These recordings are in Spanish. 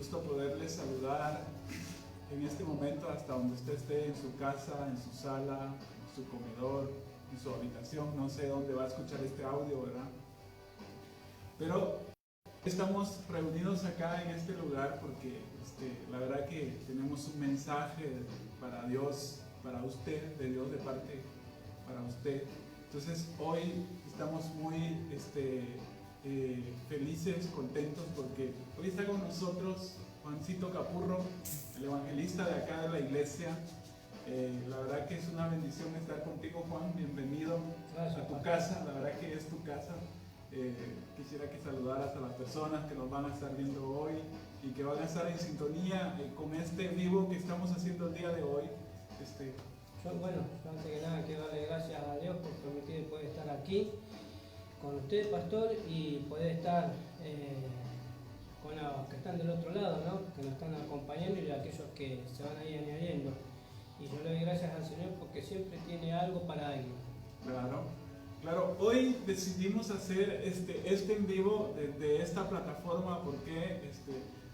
gusto poderles saludar en este momento hasta donde usted esté, en su casa, en su sala, en su comedor, en su habitación. No sé dónde va a escuchar este audio, ¿verdad? Pero estamos reunidos acá en este lugar porque la verdad que tenemos un mensaje para Dios, para usted, de Dios de parte para usted. Entonces hoy estamos muy felices, contentos, porque hoy está con nosotros Juancito Capurro, el evangelista de acá de la iglesia. La verdad que es una bendición estar contigo, Juan. Bienvenido a tu casa, la verdad que es tu casa. Quisiera que saludaras a las personas que nos van a estar viendo hoy y que van a estar en sintonía con este vivo que estamos haciendo el día de hoy. Yo antes que nada quiero darle gracias a Dios por permitir poder estar aquí con usted, pastor, y poder estar con los que están del otro lado, ¿no? Que nos están acompañando, y aquellos que se van a ir añadiendo. Y yo le doy gracias al Señor porque siempre tiene algo para alguien. Claro, hoy decidimos hacer este en vivo desde esta plataforma porque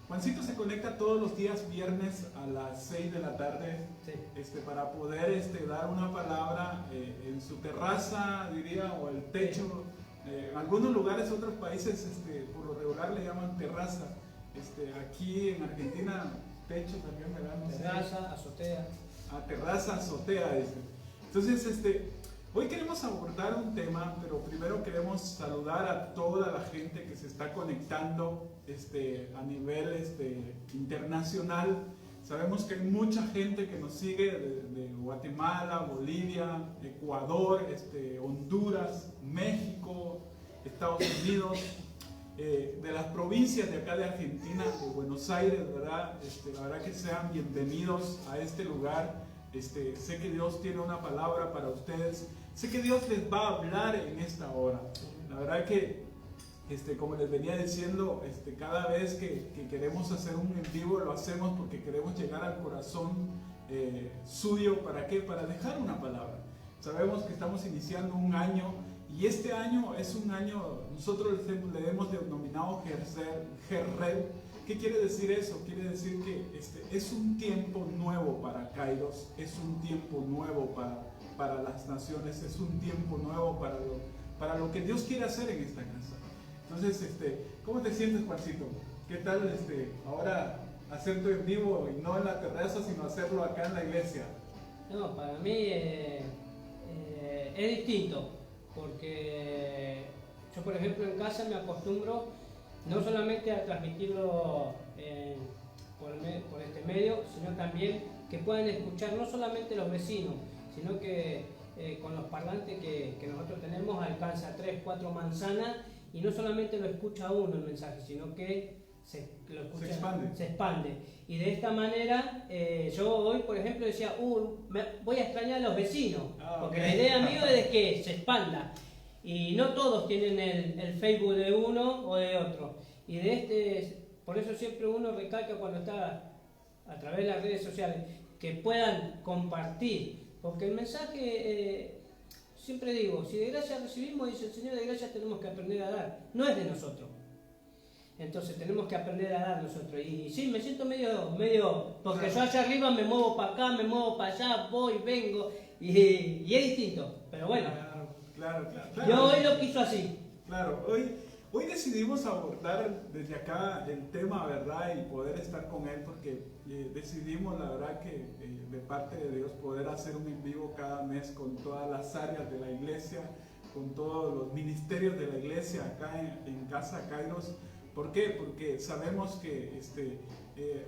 Juancito se conecta todos los días viernes a las 6 de la tarde, sí, para poder dar una palabra en su terraza, diría, o el techo. Sí. En algunos lugares, otros países, por lo regular le llaman terraza. Aquí en Argentina, techo también, ¿verdad? No terraza, azotea. Terraza, azotea, dice. Entonces, hoy queremos abordar un tema, pero primero queremos saludar a toda la gente que se está conectando a nivel internacional. Sabemos que hay mucha gente que nos sigue de Guatemala, Bolivia, Ecuador, Honduras, México, Estados Unidos, de las provincias de acá de Argentina, de Buenos Aires, ¿verdad? La verdad que sean bienvenidos a este lugar. Sé que Dios tiene una palabra para ustedes. Sé que Dios les va a hablar en esta hora. La verdad que, como les venía diciendo, cada vez que queremos hacer un en vivo, lo hacemos porque queremos llegar al corazón suyo. ¿Para qué? Para dejar una palabra. Sabemos que estamos iniciando un año, y este año es un año, nosotros le hemos denominado Jerred. ¿Qué quiere decir eso? Quiere decir que es un tiempo nuevo para Kairos, es un tiempo nuevo para las naciones, es un tiempo nuevo para lo que Dios quiere hacer en esta casa. Entonces, ¿cómo te sientes, Juancito? ¿Qué tal ahora hacer tu en vivo y no en la terraza, sino hacerlo acá en la iglesia? No, para mí es distinto, porque yo, por ejemplo, en casa me acostumbro no solamente a transmitirlo por este medio, sino también que puedan escuchar no solamente los vecinos, sino que con los parlantes que nosotros tenemos alcanza 3, 4 manzanas, y no solamente lo escucha uno el mensaje, sino que se expande. Y de esta manera, yo hoy, por ejemplo, decía, voy a extrañar a los vecinos, porque la idea mía es de que se expanda. Y no todos tienen el Facebook de uno o de otro. Y por eso siempre uno recalca cuando está a través de las redes sociales, que puedan compartir. Porque el mensaje, siempre digo, si de gracia recibimos, dice el Señor, de gracia tenemos que aprender a dar. No es de nosotros. Entonces tenemos que aprender a dar nosotros. Y sí, me siento medio porque yo allá arriba me muevo para acá, me muevo para allá, voy, vengo, y es distinto. Pero bueno. Claro. Yo hoy lo quiso así. Claro, hoy decidimos abordar desde acá el tema, ¿verdad? Y poder estar con él, porque decidimos, la verdad, que de parte de Dios poder hacer un en vivo cada mes con todas las áreas de la iglesia, con todos los ministerios de la iglesia acá en Casa Kairos. ¿Por qué? Porque sabemos que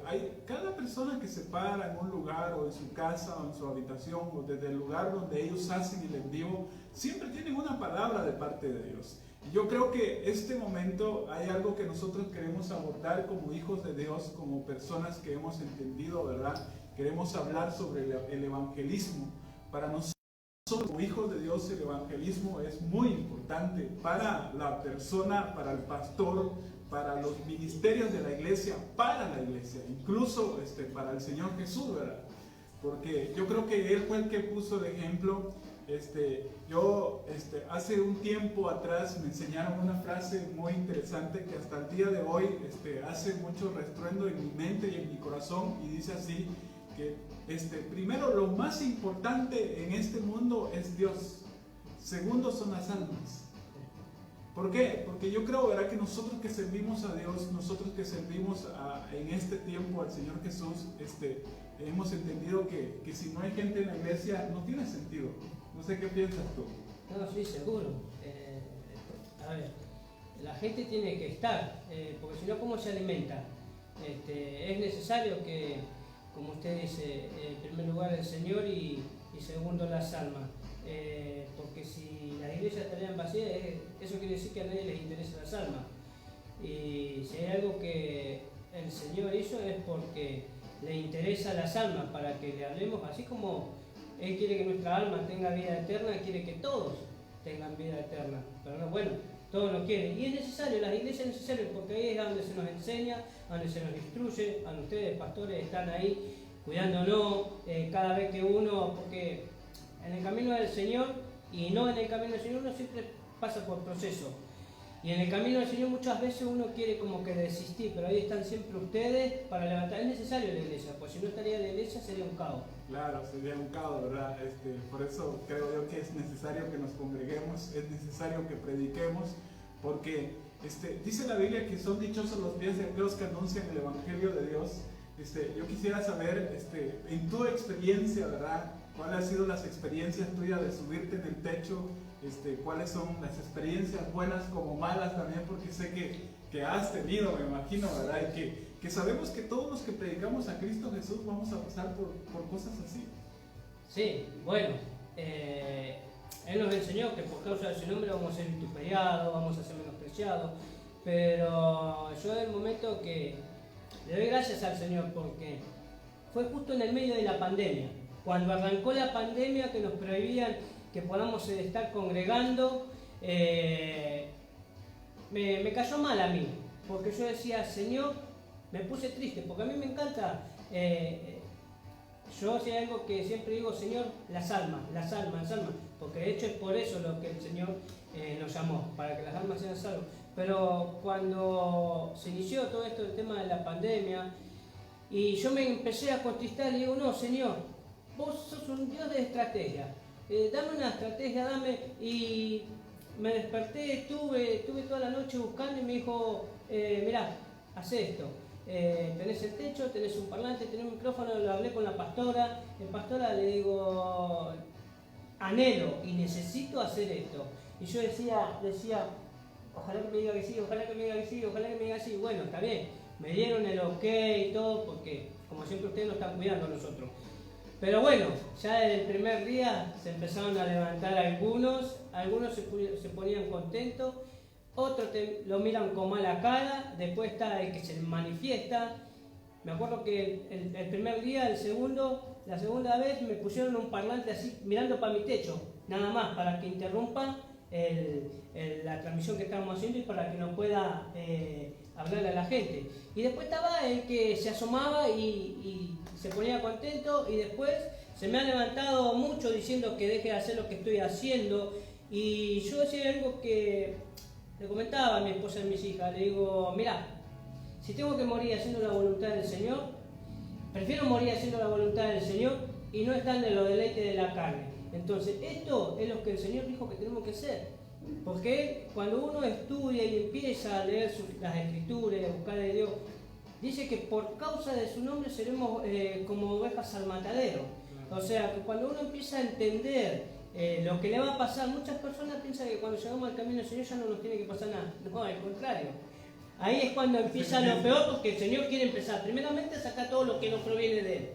hay cada persona que se para en un lugar, o en su casa, o en su habitación, o desde el lugar donde ellos hacen el en vivo, siempre tienen una palabra de parte de Dios. Y yo creo que este momento hay algo que nosotros queremos abordar como hijos de Dios, como personas que hemos entendido, ¿verdad? Queremos hablar sobre el evangelismo. Para nosotros, como hijos de Dios, el evangelismo es muy importante para la persona, para el pastor, para los ministerios de la iglesia, para la iglesia, incluso para el Señor Jesús, ¿verdad? Porque yo creo que Él fue el que puso de ejemplo Yo hace un tiempo atrás me enseñaron una frase muy interesante que hasta el día de hoy hace mucho restruendo en mi mente y en mi corazón, y dice así, que primero, lo más importante en este mundo es Dios. Segundo son las almas. ¿Por qué? Porque yo creo, ¿verdad?, que nosotros que servimos a Dios, nosotros que servimos en este tiempo al Señor Jesús, hemos entendido que si no hay gente en la iglesia no tiene sentido. No sé qué piensas tú. No, sí, seguro. A ver, la gente tiene que estar, porque si no, ¿cómo se alimenta? Es necesario que, como usted dice, en primer lugar el Señor y segundo las almas. Porque si las iglesias estarían vacías, eso quiere decir que a nadie les interesa las almas. Y si hay algo que el Señor hizo es porque le interesa las almas, para que le hablemos, así como Él quiere que nuestra alma tenga vida eterna, quiere que todos tengan vida eterna. Pero no, bueno, todos lo quieren. Y es necesario, las iglesias es necesario, porque ahí es donde se nos enseña, donde se nos instruye. A ustedes, pastores, están ahí cuidándonos cada vez que uno, porque en el camino del Señor y no en el camino del Señor uno siempre pasa por proceso. Y en el camino del Señor muchas veces uno quiere como que desistir, pero ahí están siempre ustedes para levantar. Es necesario la iglesia, pues si no estaría la iglesia sería un caos. Claro, sería un caos, ¿verdad? Por eso creo yo que es necesario que nos congreguemos, es necesario que prediquemos, porque dice la Biblia que son dichosos los pies de aquellos que anuncian el Evangelio de Dios. Yo quisiera saber, en tu experiencia, ¿verdad?, ¿cuáles han sido las experiencias tuyas de subirte en el techo? ¿Cuáles son las experiencias buenas como malas también? Porque sé que has tenido, me imagino, ¿verdad? Y que sabemos que todos los que predicamos a Cristo Jesús vamos a pasar por cosas así. Sí, bueno, Él nos enseñó que por causa de su nombre vamos a ser vituperados, vamos a ser menospreciados, pero yo en el momento que le doy gracias al Señor, porque fue justo en el medio de la pandemia. Cuando arrancó la pandemia, que nos prohibían que podamos estar congregando, me cayó mal a mí, porque yo decía, Señor, me puse triste, porque a mí me encanta, yo sé algo que siempre digo, Señor, las almas, porque de hecho es por eso lo que el Señor nos llamó, para que las almas sean salvas. Pero cuando se inició todo esto, el tema de la pandemia, y yo me empecé a contristar, y digo, no, Señor, vos sos un Dios de estrategia, dame una estrategia, y me desperté, estuve toda la noche buscando y me dijo, mirá, haz esto, tenés el techo, tenés un parlante, tenés un micrófono, lo hablé con la pastora, le digo, anhelo y necesito hacer esto, y yo decía, ojalá que me diga que sí, ojalá que me diga que sí, ojalá que me diga que sí, bueno, está bien, me dieron el ok y todo, porque como siempre ustedes nos están cuidando a nosotros. Pero bueno, ya desde el primer día se empezaron a levantar algunos se ponían contentos, otros lo miran con mala cara, después está el que se manifiesta. Me acuerdo que el primer día, la segunda vez me pusieron un parlante así, mirando para mi techo, nada más, para que interrumpan la transmisión que estábamos haciendo y para que no pueda hablarle a la gente. Y después estaba el que se asomaba y se ponía contento, y después se me ha levantado mucho diciendo que deje de hacer lo que estoy haciendo, y yo decía algo que le comentaba a mi esposa y a mis hijas, le digo, mirá, si tengo que morir haciendo la voluntad del Señor, prefiero morir haciendo la voluntad del Señor y no estar en los deleites de la carne. Entonces, esto es lo que el Señor dijo que tenemos que hacer. Porque cuando uno estudia y empieza a leer las Escrituras y a buscar a Dios, dice que por causa de su nombre seremos como ovejas al matadero. O sea, que cuando uno empieza a entender lo que le va a pasar, muchas personas piensan que cuando llegamos al camino del Señor ya no nos tiene que pasar nada. No, al contrario. Ahí es cuando empieza lo peor, porque el Señor quiere empezar primeramente a sacar todo lo que no proviene de Él,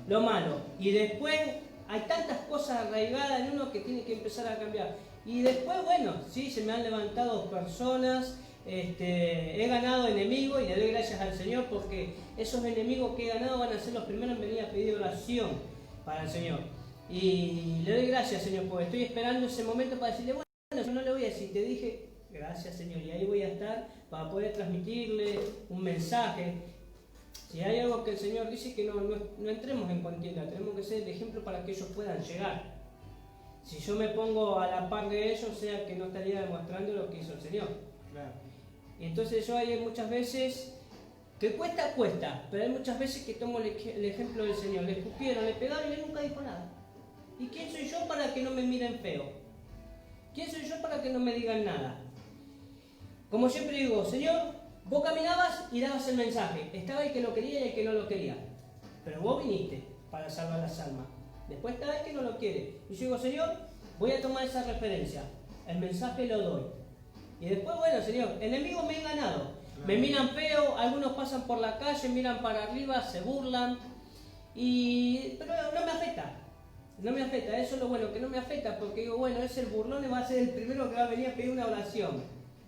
lo malo. Y después hay tantas cosas arraigadas en uno que tiene que empezar a cambiar. Y después, bueno, sí, se me han levantado personas, he ganado enemigos y le doy gracias al Señor, porque esos enemigos que he ganado van a ser los primeros en venir a pedir oración para el Señor. Y le doy gracias, Señor, porque estoy esperando ese momento para decirle, bueno, yo no le voy a decir, te dije, gracias, Señor, y ahí voy a estar para poder transmitirle un mensaje. Si hay algo que el Señor dice, que no entremos en contienda, tenemos que ser el ejemplo para que ellos puedan llegar. Si yo me pongo a la par de ellos, o sea que no estaría demostrando lo que hizo el Señor. Claro. Y entonces yo hay muchas veces, que cuesta, pero hay muchas veces que tomo el ejemplo del Señor. Le escupieron, le pegaron y él nunca dijo nada. ¿Y quién soy yo para que no me miren feo? ¿Quién soy yo para que no me digan nada? Como siempre digo, Señor, vos caminabas y dabas el mensaje. Estaba el que lo quería y el que no lo quería. Pero vos viniste para salvar las almas. Después está el que no lo quiere. Y yo digo, Señor, voy a tomar esa referencia. El mensaje lo doy. Y después, bueno, Señor, enemigos me han ganado. Claro. Me miran feo, algunos pasan por la calle, miran para arriba, se burlan. Pero no me afecta. No me afecta, eso es lo bueno, que no me afecta, porque digo, bueno, es el burlón y va a ser el primero que va a venir a pedir una oración.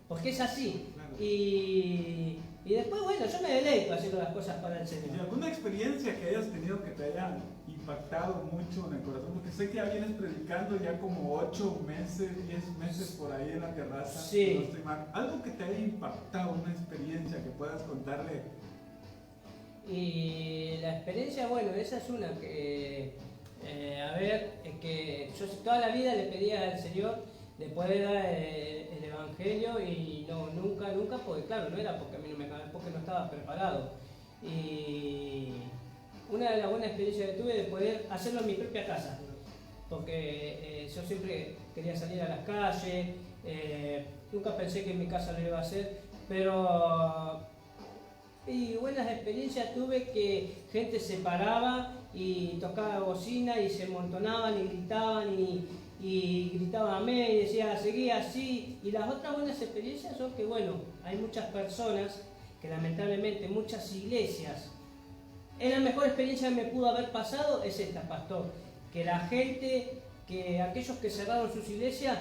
Porque es así. Claro. Y después, bueno, yo me deleito haciendo las cosas para el Señor. ¿Y alguna experiencia que hayas tenido que te haya impactado mucho en el corazón? Porque sé que ya vienes predicando ya como 8 meses, 10 meses por ahí en la terraza. Sí. No estoy mal. Algo que te haya impactado, una experiencia que puedas contarle. Y la experiencia, bueno, esa es una que, que yo toda la vida le pedía al Señor de poder dar el Evangelio y no, nunca, porque claro, no era porque a mí no me porque no estaba preparado. Y una de las buenas experiencias que tuve de poder hacerlo en mi propia casa, porque yo siempre quería salir a las calles, nunca pensé que en mi casa lo iba a hacer, pero y buenas experiencias tuve que gente se paraba y tocaba bocina y se amontonaban y gritaban y gritaban amén y decía seguí así. Y las otras buenas experiencias son que bueno, hay muchas personas que lamentablemente muchas iglesias, es la mejor experiencia que me pudo haber pasado es esta, pastor, que la gente, que aquellos que cerraron sus iglesias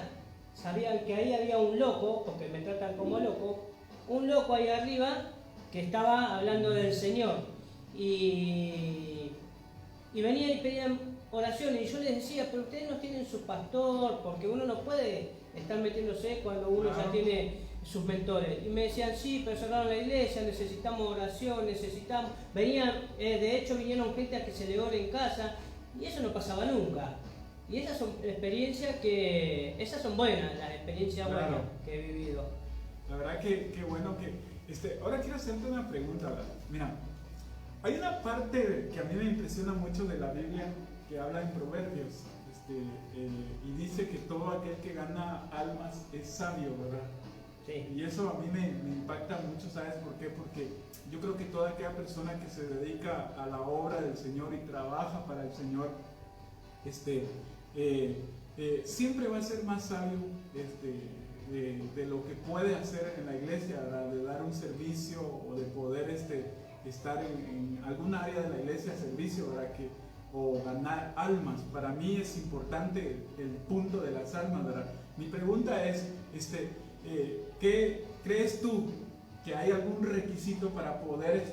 sabían que ahí había un loco, porque me tratan como loco, un loco ahí arriba que estaba hablando del Señor y venían y pedían oraciones y yo les decía, pero ustedes no tienen su pastor, porque uno no puede estar metiéndose cuando uno ya tiene sus mentores. Y me decían, sí, pero cerraron la iglesia, necesitamos oración, necesitamos... de hecho vinieron gente a que se le ore en casa y eso no pasaba nunca. Y esas son experiencias esas son buenas, las experiencias buenas que he vivido. La verdad que bueno que... ahora quiero hacerte una pregunta, ¿verdad? Mira, hay una parte que a mí me impresiona mucho de la Biblia que habla en Proverbios y dice que todo aquel que gana almas es sabio, ¿verdad? Sí. Y eso a mí me impacta mucho, ¿sabes por qué? Porque yo creo que toda aquella persona que se dedica a la obra del Señor y trabaja para el Señor, siempre va a ser más sabio de lo que puede hacer en la iglesia, ¿verdad? De dar un servicio o de poder estar en alguna área de la iglesia de servicio, ¿verdad? O ganar almas. Para mí es importante el punto de las almas, ¿verdad? Mi pregunta es, ¿qué crees tú que hay algún requisito para poder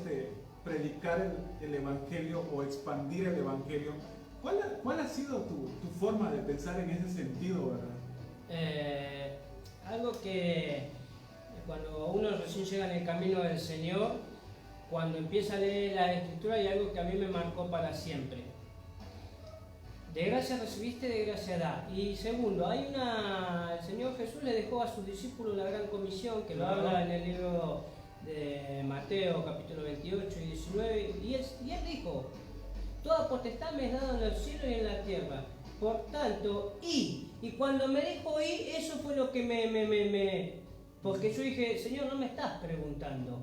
predicar el evangelio o expandir el evangelio? ¿Cuál ha sido tu forma de pensar en ese sentido, verdad? Algo que cuando uno recién llega en el camino del Señor, cuando empieza a leer la Escritura, hay algo que a mí me marcó para siempre. De gracia recibiste, de gracia da. Y segundo, el Señor Jesús le dejó a sus discípulos la gran comisión, que lo habla en el libro de Mateo, capítulo 28 y 19, y él dijo, toda potestad me es dada en el cielo y en la tierra. Por tanto, y cuando me dijo eso fue lo que porque yo dije, Señor, no me estás preguntando,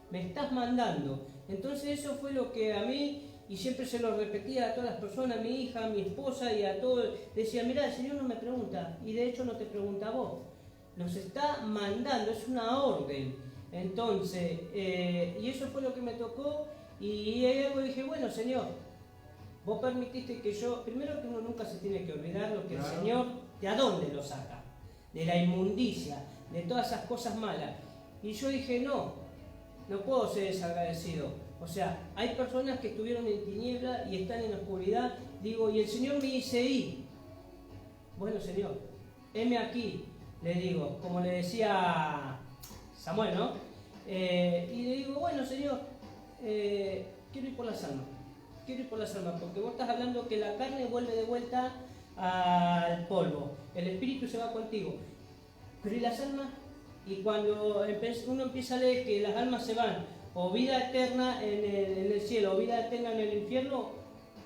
me estás mandando. Entonces eso fue lo que a mí, y siempre se lo repetía a todas las personas, a mi hija, a mi esposa y a todos, decía, mirá, el Señor no me pregunta, y de hecho no te pregunta a vos, nos está mandando, es una orden. Entonces, y eso fue lo que me tocó, y hay algo dije, bueno, Señor, vos permitiste que yo, primero que uno nunca se tiene que olvidar lo que el Señor, ¿de a dónde lo saca? De la inmundicia, de todas esas cosas malas. Y yo dije, no puedo ser desagradecido. O sea, hay personas que estuvieron en tiniebla y están en la oscuridad. Digo, y el Señor me dice, bueno, Señor, heme aquí, le digo, como le decía Samuel, ¿no? Y le digo, bueno, Señor, quiero ir por las almas. Quiero ir por las almas, porque vos estás hablando que la carne vuelve de vuelta al polvo, el espíritu se va contigo. Pero ¿y las almas? Y cuando uno empieza a leer que las almas se van, o vida eterna en el cielo, o vida eterna en el infierno,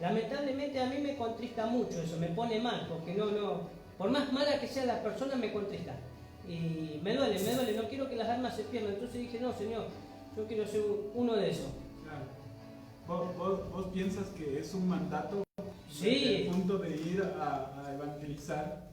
lamentablemente a mí me contrista mucho eso, me pone mal, porque por más mala que sea la persona me contrista. Y me duele, no quiero que las almas se pierdan. Entonces dije, no, Señor, yo quiero ser uno de esos. Claro. ¿Vos piensas que es un mandato Sí. desde el punto de ir a evangelizar?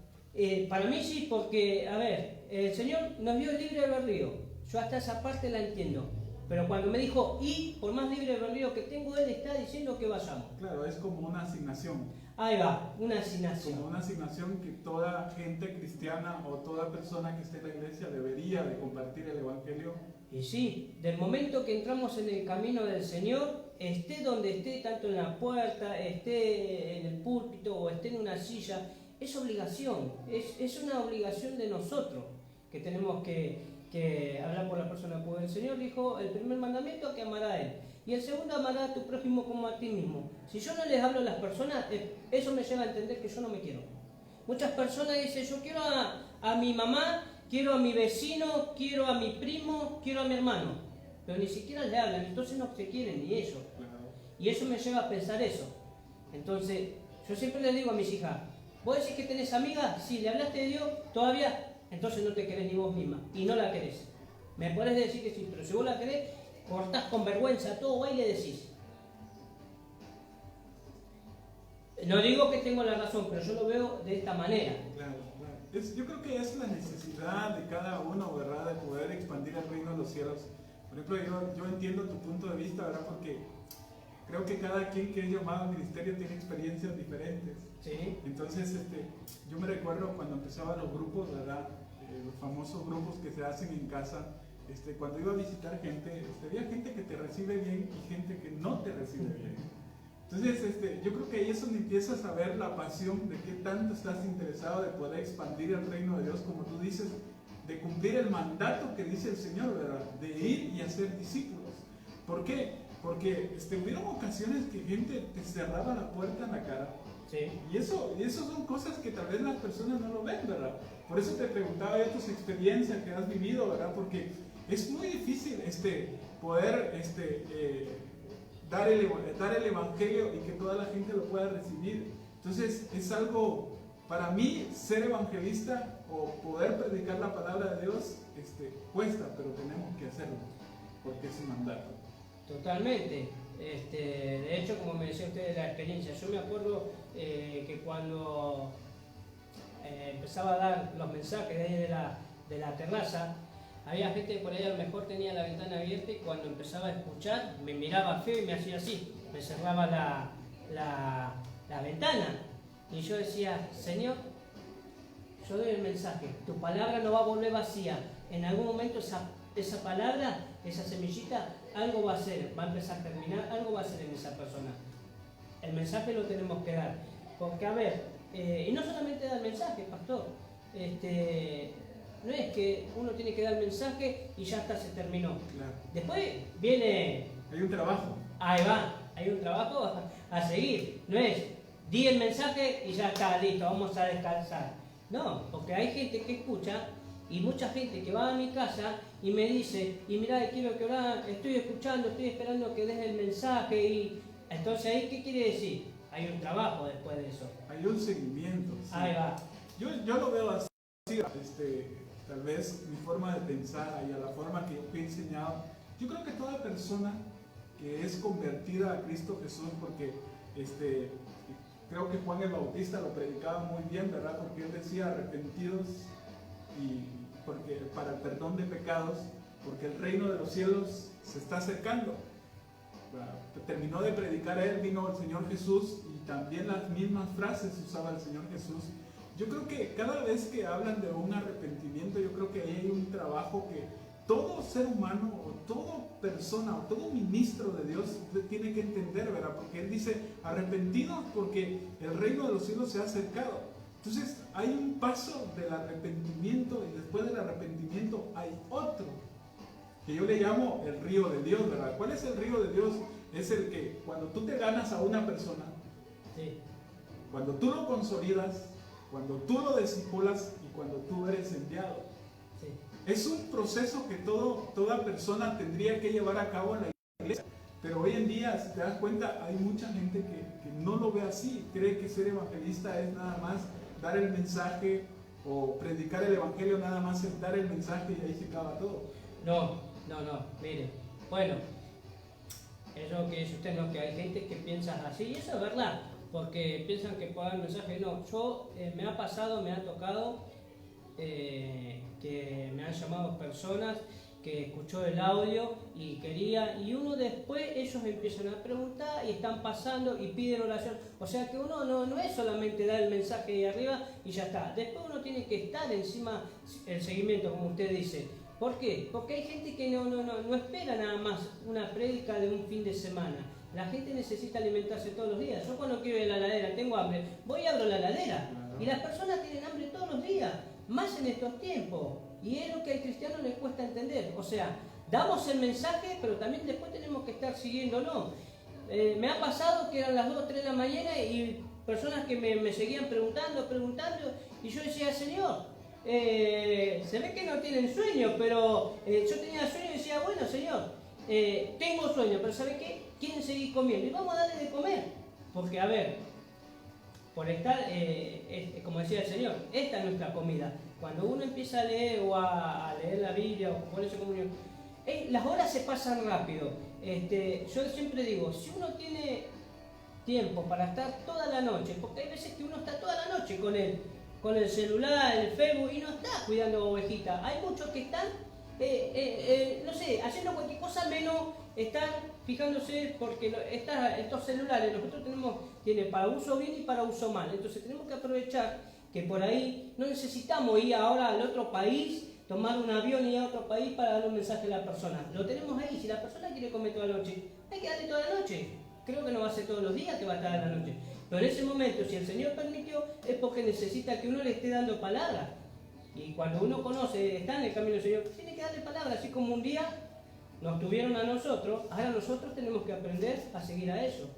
Para mí sí, porque, a ver, el Señor nos dio el libre albedrío. Yo hasta esa parte la entiendo. Pero cuando me dijo, y por más libre albedrío que tengo, Él está diciendo que vayamos. Claro, es como una asignación. Ahí va, una asignación. Como una asignación que toda gente cristiana o toda persona que esté en la iglesia debería de compartir el Evangelio. Y sí, del momento que entramos en el camino del Señor, esté donde esté, tanto en la puerta, esté en el púlpito o esté en una silla, es obligación, es una obligación de nosotros que tenemos que hablar por la persona. Porque el Señor dijo, el primer mandamiento, que amará a Él, y el segundo, amará a tu prójimo como a ti mismo. Si yo no les hablo a las personas, eso me lleva a entender que yo no me quiero. Muchas personas dicen, yo quiero a mi mamá, quiero a mi vecino, quiero a mi primo, quiero a mi hermano, pero ni siquiera le hablan, entonces no se quieren ni ellos. Y eso me lleva a pensar eso. Entonces, yo siempre les digo a mis hijas, ¿vos decís que tenés amigas? Si le hablaste de Dios, todavía, entonces no te querés ni vos misma, y no la querés. Me podés decir que sí, pero si vos la querés, cortás con vergüenza todo, va y le decís. No digo que tengo la razón, pero yo lo veo de esta manera. Claro. Yo creo que es la necesidad de cada uno, ¿verdad?, de poder expandir el reino de los cielos. Por ejemplo, yo entiendo tu punto de vista, ¿verdad?, porque creo que cada quien que es llamado al ministerio tiene experiencias diferentes. Sí. Entonces, yo me recuerdo cuando empezaban los grupos, ¿verdad?, los famosos grupos que se hacen en casa. Cuando iba a visitar gente, había gente que te recibe bien y gente que no te recibe bien. Entonces, yo creo que ahí es donde empiezas a ver la pasión de qué tanto estás interesado de poder expandir el reino de Dios, como tú dices, de cumplir el mandato que dice el Señor, ¿verdad?, de ir y hacer discípulos. ¿Por qué? Porque hubieron ocasiones que gente te cerraba la puerta en la cara. Sí. Y eso son cosas que tal vez las personas no lo ven, ¿verdad? Por eso te preguntaba yo tus experiencias que has vivido, ¿verdad? Porque es muy difícil poder dar el evangelio y que toda la gente lo pueda recibir. Entonces es algo, para mí, ser evangelista o poder predicar la palabra de Dios cuesta, pero tenemos que hacerlo porque es un mandato. Totalmente. De hecho, como me decía usted de la experiencia, yo me acuerdo que cuando empezaba a dar los mensajes de ahí de la terraza, había gente que por ahí a lo mejor tenía la ventana abierta y cuando empezaba a escuchar me miraba feo y me hacía así, me cerraba la ventana. Y yo decía, Señor, yo doy el mensaje, tu palabra no va a volver vacía. En algún momento esa palabra, esa semillita, algo va a hacer, va a empezar a terminar, algo va a hacer en esa persona. El mensaje lo tenemos que dar. Porque, a ver, y no solamente dar mensaje, pastor, no es que uno tiene que dar mensaje y ya está, se terminó. Claro. Después viene... Hay un trabajo. Ahí va, hay un trabajo a seguir. No es, di el mensaje y ya está, listo, vamos a descansar. No, porque hay gente que escucha y mucha gente que va a mi casa y me dice, y mirá, quiero que orar, estoy escuchando, estoy esperando que des el mensaje. Y entonces, ¿ahí qué quiere decir? Hay un trabajo después de eso. Hay un seguimiento. Sí. Ahí va. Yo lo veo así, tal vez mi forma de pensar y a la forma que yo he enseñado. Yo creo que toda persona que es convertida a Cristo Jesús, porque creo que Juan el Bautista lo predicaba muy bien, ¿verdad? Porque él decía arrepentidos y porque para el perdón de pecados, porque el reino de los cielos se está acercando. Terminó de predicar a él, vino el Señor Jesús y también las mismas frases usaba el Señor Jesús. Yo creo que cada vez que hablan de un arrepentimiento, yo creo que ahí hay un trabajo que todo ser humano o toda persona o todo ministro de Dios tiene que entender, ¿verdad? Porque él dice arrepentidos porque el reino de los cielos se ha acercado. Entonces hay un paso del arrepentimiento y después del arrepentimiento hay otro que yo le llamo el río de Dios, ¿verdad? ¿Cuál es el río de Dios? Es el que cuando tú te ganas a una persona, Sí. cuando tú lo consolidas, cuando tú lo discipulas y cuando tú eres enviado. Sí. Es un proceso que toda persona tendría que llevar a cabo en la iglesia. Pero hoy en día, si te das cuenta, hay mucha gente que no lo ve así. Cree que ser evangelista es nada más dar el mensaje o predicar el evangelio, nada más es dar el mensaje y ahí se acaba todo. No, mire. Bueno, eso que dice usted, ¿no? Que hay gente que piensa así, y eso es verdad, porque piensan que puede dar mensaje. No, yo me ha pasado, me ha tocado que me han llamado personas que escuchó el audio y quería, y uno después, ellos empiezan a preguntar y están pasando y piden oración. O sea que uno no es solamente dar el mensaje de arriba y ya está. Después uno tiene que estar encima el seguimiento, como usted dice. ¿Por qué? Porque hay gente que no espera nada más una prédica de un fin de semana. La gente necesita alimentarse todos los días. Yo cuando quiero ir a la heladera, tengo hambre, voy y abro la heladera. Y las personas tienen hambre todos los días, más en estos tiempos. Y es lo que al cristiano le cuesta entender. O sea, damos el mensaje, pero también después tenemos que estar siguiéndolo. Me ha pasado que eran las 2 o 3 de la mañana y personas que me seguían preguntando, y yo decía, Señor, se ve que no tienen sueño, pero yo tenía sueño y decía, bueno, Señor, tengo sueño, pero ¿sabe qué? Quieren seguir comiendo y vamos a darle de comer. Porque, a ver, por estar, como decía el Señor, esta es nuestra comida. Cuando uno empieza a leer o a leer la Biblia o ponerse comunión, las horas se pasan rápido. Yo siempre digo, si uno tiene tiempo para estar toda la noche, porque hay veces que uno está toda la noche con el celular, el Facebook, y no está cuidando ovejitas. Hay muchos que están, no sé, haciendo cualquier cosa menos estar fijándose, porque estos celulares nosotros tienen para uso bien y para uso mal. Entonces tenemos que aprovechar que por ahí no necesitamos ir ahora al otro país, tomar un avión y ir a otro país para dar un mensaje a la persona. Lo tenemos ahí. Si la persona quiere comer toda la noche, hay que darle toda la noche. Creo que no va a ser todos los días que va a estar a la noche. Pero en ese momento, si el Señor permitió, es porque necesita que uno le esté dando palabra. Y cuando uno conoce, está en el camino del Señor, tiene que darle palabra. Así como un día nos tuvieron a nosotros, ahora nosotros tenemos que aprender a seguir a eso.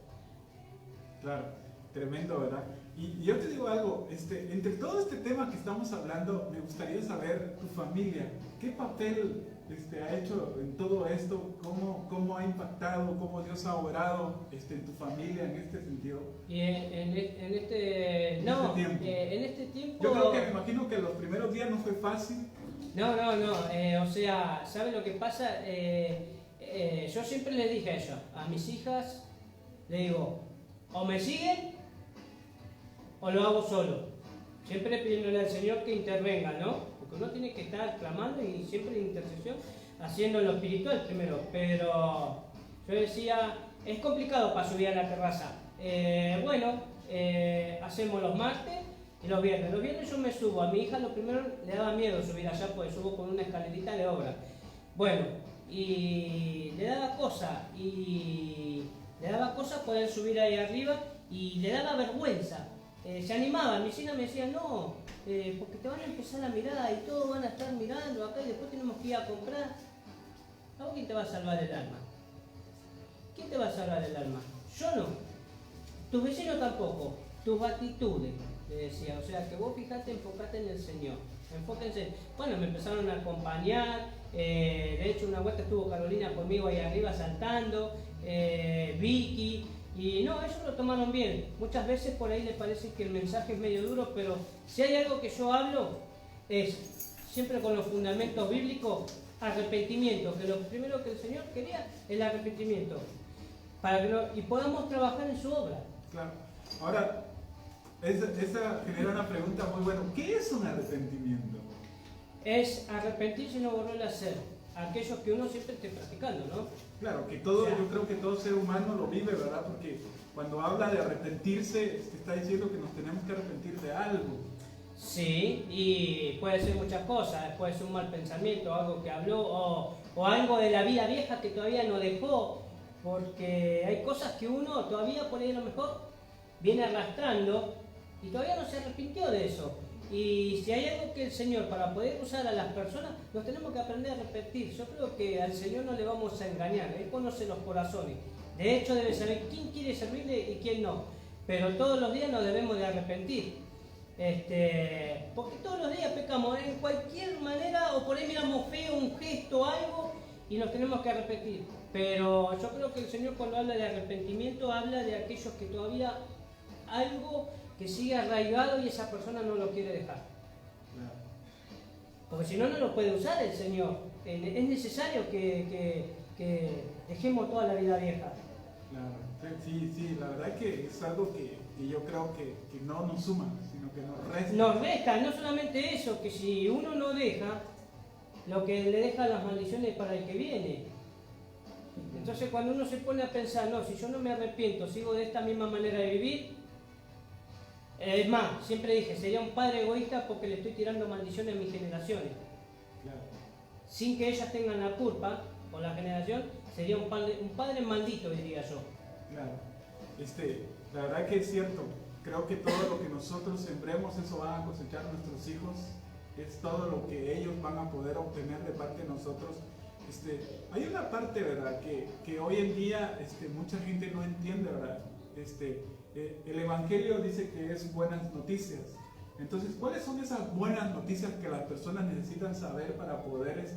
Claro, tremendo, ¿verdad? Y yo te digo algo, entre todo este tema que estamos hablando, me gustaría saber tu familia, ¿qué papel ha hecho en todo esto? ¿Cómo ha impactado, cómo Dios ha obrado en tu familia en este sentido? Y en este tiempo... Yo creo que me imagino que los primeros días no fue fácil. No, o sea, ¿sabes lo que pasa? Yo siempre le dije a ellos, a mis hijas, le digo, o me siguen o lo hago solo. Siempre pidiéndole al Señor que intervenga, ¿no? Porque uno tiene que estar clamando y siempre en intercesión, haciendo lo espiritual primero. Pero yo decía, es complicado para subir a la terraza. Hacemos los martes y los viernes. Los viernes yo me subo. A mi hija lo primero le daba miedo subir allá porque subo con una escalerita de obra. Bueno, y le daba cosa poder subir ahí arriba y le daba vergüenza. Se animaba, mis hijas me decían, no, porque te van a empezar a mirar y todos van a estar mirando acá y después tenemos que ir a comprar. ¿A vos quién te va a salvar el alma? ¿Quién te va a salvar el alma? Yo no. Tus vecinos tampoco. Tus actitudes, le decía. O sea, que vos fijate, enfocate en el Señor. Enfóquense. Bueno, me empezaron a acompañar. De hecho, una vuelta estuvo Carolina conmigo ahí arriba saltando. Vicky. Y no, ellos lo tomaron bien. Muchas veces por ahí les parece que el mensaje es medio duro, pero si hay algo que yo hablo es, siempre con los fundamentos bíblicos, arrepentimiento, que lo primero que el Señor quería es el arrepentimiento, para que y podamos trabajar en su obra. Claro. Ahora, esa genera una pregunta muy buena. ¿Qué es un arrepentimiento? Es arrepentirse y no volver a hacer aquellos que uno siempre esté practicando, ¿no? Claro, que yo creo que todo ser humano lo vive, ¿verdad? Porque cuando habla de arrepentirse, está diciendo que nos tenemos que arrepentir de algo. Sí, y puede ser muchas cosas, puede ser un mal pensamiento, algo que habló, o algo de la vida vieja que todavía no dejó, porque hay cosas que uno todavía por ahí a lo mejor viene arrastrando y todavía no se arrepintió de eso. Y si hay algo que el Señor, para poder usar a las personas, nos tenemos que aprender a arrepentir. Yo creo que al Señor no le vamos a engañar, Él conoce los corazones. De hecho, debe saber quién quiere servirle y quién no. pero todos los días nos debemos de arrepentir. Porque todos los días pecamos en cualquier manera, o por ahí miramos feo un gesto, algo, y nos tenemos que arrepentir. Pero yo creo que el Señor, cuando habla de arrepentimiento, habla de aquellos que todavía algo que sigue arraigado y esa persona no lo quiere dejar. Porque si no, no lo puede usar el Señor. Es necesario que dejemos toda la vida vieja. Claro, sí, la verdad que es algo que yo creo que no nos suma, sino que nos resta. Nos resta, no solamente eso, que si uno no deja, lo que le deja las maldiciones para el que viene. Entonces cuando uno se pone a pensar, no, si yo no me arrepiento, sigo de esta misma manera de vivir, es más, siempre dije, sería un padre egoísta porque le estoy tirando maldiciones a mis generaciones. Claro. Sin que ellas tengan la culpa, o la generación, sería un padre maldito, diría yo. Claro. La verdad que es cierto. Creo que todo lo que nosotros sembremos, eso van a cosechar nuestros hijos. Es todo lo que ellos van a poder obtener de parte de nosotros. Hay una parte, ¿verdad?, que hoy en día mucha gente no entiende, ¿verdad? El Evangelio dice que es buenas noticias. Entonces, ¿cuáles son esas buenas noticias que las personas necesitan saber para poder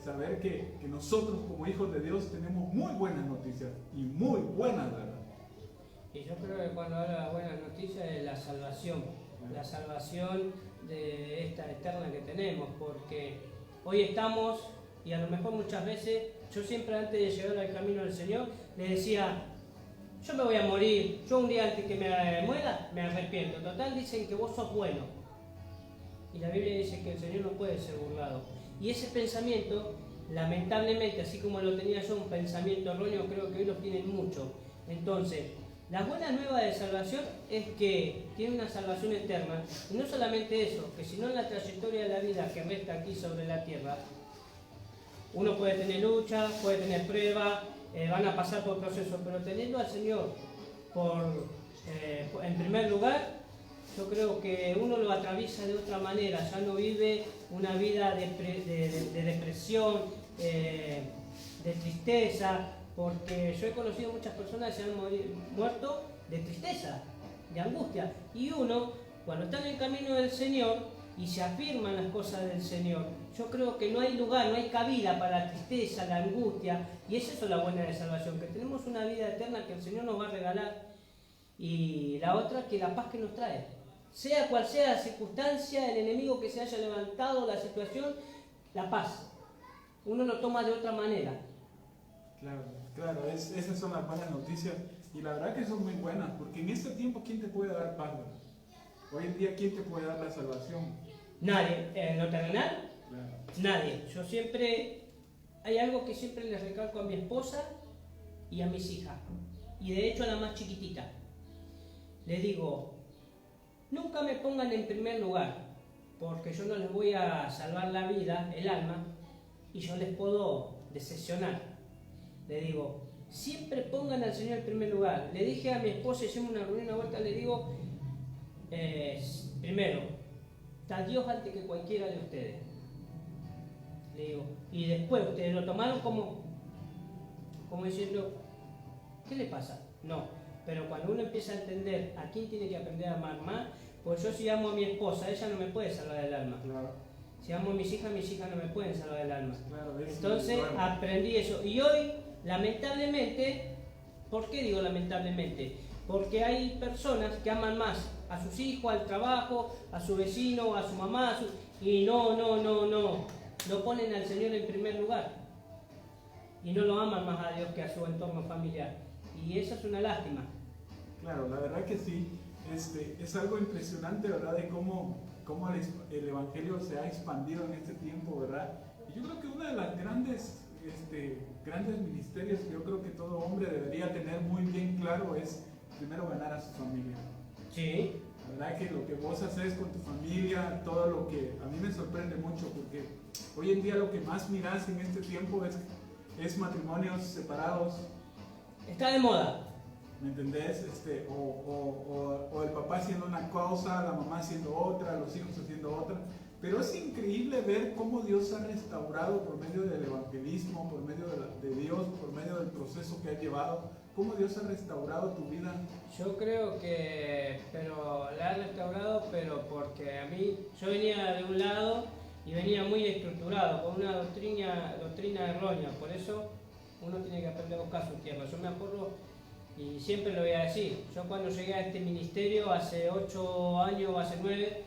saber que nosotros como hijos de Dios tenemos muy buenas noticias y muy buenas, ¿verdad? Y yo creo que cuando habla de las buenas noticias es la salvación de esta eterna que tenemos, porque hoy estamos, y a lo mejor muchas veces, yo siempre antes de llegar al camino del Señor, le decía, yo me voy a morir, yo un día antes que me muera, me arrepiento. Total, dicen que vos sos bueno. Y la Biblia dice que el Señor no puede ser burlado. Y ese pensamiento, lamentablemente, así como lo tenía yo, un pensamiento erróneo, creo que hoy lo tienen mucho. Entonces, la buena nueva de salvación es que tiene una salvación eterna. Y no solamente eso, que sino en la trayectoria de la vida que resta aquí sobre la tierra, uno puede tener lucha, puede tener pruebas, van a pasar por procesos, pero teniendo al Señor en primer lugar, yo creo que uno lo atraviesa de otra manera, ya no vive una vida de depresión, de tristeza, porque yo he conocido muchas personas que se han muerto de tristeza, de angustia, y uno, cuando está en el camino del Señor y se afirman las cosas del Señor, yo creo que no hay lugar, no hay cabida para la tristeza, la angustia, y es eso la buena de salvación, que tenemos una vida eterna que el Señor nos va a regalar, y la otra, que la paz que nos trae. Sea cual sea la circunstancia, el enemigo que se haya levantado, la situación, la paz. Uno lo toma de otra manera. Claro, esas son las buenas noticias, y la verdad que son muy buenas, porque en este tiempo, ¿quién te puede dar paz? Hoy en día, ¿quién te puede dar la salvación? Nadie. En lo terrenal, Claro. nadie. Yo siempre, hay algo que siempre les recalco a mi esposa y a mis hijas, y de hecho a la más chiquitita. Les digo, nunca me pongan en primer lugar, porque yo no les voy a salvar la vida, el alma, y yo les puedo decepcionar. Le digo, siempre pongan al Señor en primer lugar. Le dije a mi esposa, hicimos una reunión, una vuelta, le digo, primero, está Dios antes que cualquiera de ustedes. Le digo, y después ustedes lo tomaron como diciendo, ¿qué le pasa? No, pero cuando uno empieza a entender a quién tiene que aprender a amar más, pues yo si amo a mi esposa, ella no me puede salvar del alma. Claro. Si amo a mis hijas no me pueden salvar del alma. Claro, entonces aprendí eso. Y hoy, lamentablemente, ¿por qué digo lamentablemente? Porque hay personas que aman más a sus hijos, al trabajo, a su vecino, a su mamá, y no ponen al Señor en primer lugar. Y no lo aman más a Dios que a su entorno familiar. Y eso es una lástima. Claro, la verdad que sí. Es algo impresionante, ¿verdad? De cómo el Evangelio se ha expandido en este tiempo, ¿verdad? Y yo creo que una de las grandes ministerios que yo creo que todo hombre debería tener muy bien claro es primero ganar a su familia. Sí. La verdad que lo que vos haces con tu familia, todo lo que a mí me sorprende mucho, porque hoy en día lo que más mirás en este tiempo es matrimonios separados. Está de moda. ¿Me entendés? O el papá haciendo una cosa, la mamá haciendo otra, los hijos haciendo otra. Pero es increíble ver cómo Dios ha restaurado por medio del evangelismo, por medio de Dios, por medio del proceso que ha llevado, cómo Dios ha restaurado tu vida. Yo creo que, pero la ha restaurado, pero porque a mí, yo venía de un lado y venía muy estructurado, con una doctrina errónea, por eso uno tiene que aprender a buscar su tierra. Yo me acuerdo, y siempre lo voy a decir, yo cuando llegué a este ministerio, hace 8 años o hace 9,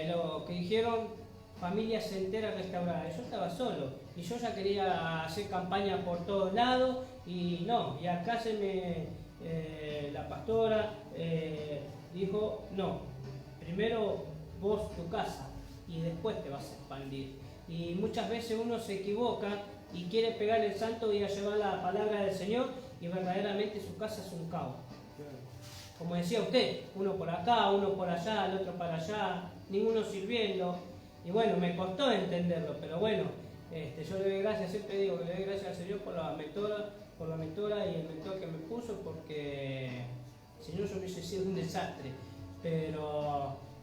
lo que dijeron, familias enteras restauradas, yo estaba solo, y yo ya quería hacer campaña por todos lados, y no, y acá la pastora dijo, no, primero vos tu casa y después te vas a expandir. Y muchas veces uno se equivoca y quiere pegar el santo y a llevar la palabra del Señor y verdaderamente su casa es un caos. Como decía usted, uno por acá, uno por allá, el otro para allá, ninguno sirviendo. Y bueno, me costó entenderlo, pero bueno, yo le doy gracias, siempre digo que le doy gracias al Señor por la mentora y el mentor que me puso, porque si no yo hubiese sido un desastre.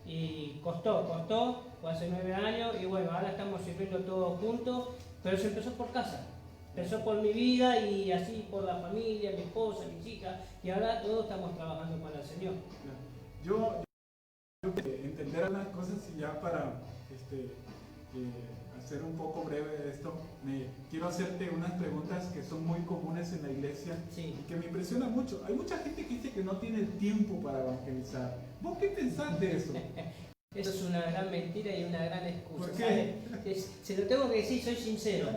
Y costó, fue hace 9 años y bueno, ahora estamos sirviendo todos juntos, pero se empezó por casa, empezó por mi vida y así por la familia, mi esposa, mis hijas, y ahora todos estamos trabajando para el Señor. Yo entender unas cosas y ya para hacer un poco breve esto, quiero hacerte unas preguntas que son muy comunes en la iglesia Sí. y que me impresionan mucho. Hay mucha gente que dice que no tiene el tiempo para evangelizar. ¿Vos qué pensás de eso? Eso es una gran mentira y una gran excusa. ¿Por qué? Se lo tengo que decir, soy sincero.